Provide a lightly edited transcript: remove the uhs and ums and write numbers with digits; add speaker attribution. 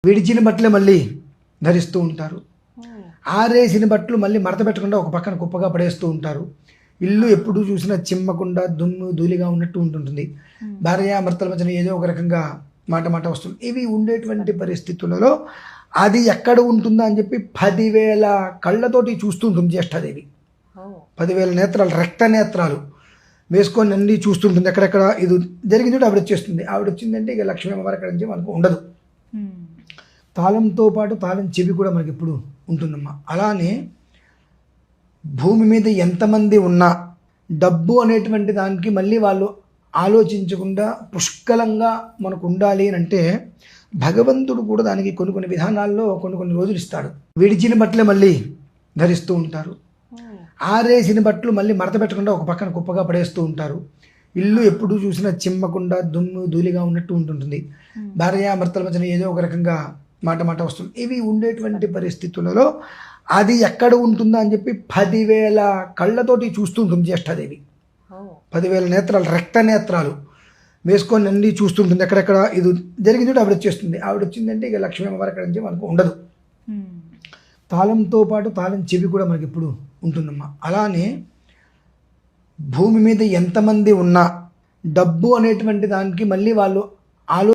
Speaker 1: విడిచిన బట్టలే మళ్ళీ ధరిస్తూ ఉంటారు. ఆరేసిన బట్టలు మళ్ళీ మడత పెట్టకుండా ఒక పక్కన కుప్పగా పడేస్తూ ఉంటారు. ఇల్లు ఎప్పుడు చూసినా చిమ్మకుండా దుమ్ము ధూళిగా ఉన్నట్టు ఉంటుంటుంది. భార్యాభర్తల మధ్యన ఏదో ఒక రకంగా మాట వస్తుంది. ఇవి ఉండేటువంటి పరిస్థితులలో అది ఎక్కడ ఉంటుందా అని చెప్పి 10,000 కళ్ళతోటి చూస్తూ ఉంటుంది జ్యేష్ఠాదేవి. 10,000 నేత్రాలు, రక్త నేత్రాలు వేసుకొని అన్ని చూస్తుంటుంది. ఎక్కడెక్కడ ఇది జరిగింది ఆవిడ వచ్చేస్తుంది. ఆవిడ వచ్చిందంటే ఇక లక్ష్మీ అమ్మవారి అక్కడ నుంచి మనకు ఉండదు. తాళంతో పాటు తాళం చెవి కూడా మనకి ఎప్పుడు ఉంటుందమ్మా. అలానే భూమి మీద ఎంతమంది ఉన్నా డబ్బు అనేటువంటి దానికి మళ్ళీ వాళ్ళు ఆలోచించకుండా పుష్కలంగా మనకు ఉండాలి అని అంటే భగవంతుడు కూడా దానికి కొన్ని విధానాల్లో కొన్ని రోజులు ఇస్తాడు. విడిచిన బట్టలే మళ్ళీ ధరిస్తూ ఉంటారు. ఆరేసిన బట్టలు మళ్ళీ మడత పెట్టకుండా ఒక పక్కన కుప్పగా పడేస్తూ ఉంటారు. ఇల్లు ఎప్పుడు చూసినా చిమ్మకుండా దుమ్ము ధూళిగా ఉన్నట్టు ఉంటుంటుంది. భార్యాభర్తల మధ్యన ఏదో ఒక రకంగా మాట వస్తుంది. ఇవి ఉండేటువంటి పరిస్థితులలో అది ఎక్కడ ఉంటుందా అని చెప్పి 10,000 కళ్ళతోటి చూస్తూ ఉంటుంది జ్యేష్ఠాదేవి. 10,000 నేత్రాలు, రక్త నేత్రాలు వేసుకొని అన్ని చూస్తుంటుంది. ఎక్కడెక్కడ ఇది జరిగింది ఆవిడ వచ్చేస్తుంది. ఆవిడ వచ్చిందంటే ఇక లక్ష్మీ అమ్మవారి అక్కడ నుంచి మనకు ఉండదు. తాళంతో పాటు తాళం చెవి కూడా మనకి ఎప్పుడు ఉంటుందమ్మా. అలానే భూమి మీద ఎంతమంది ఉన్నా డబ్బు అనేటువంటి దానికి మళ్ళీ వాళ్ళు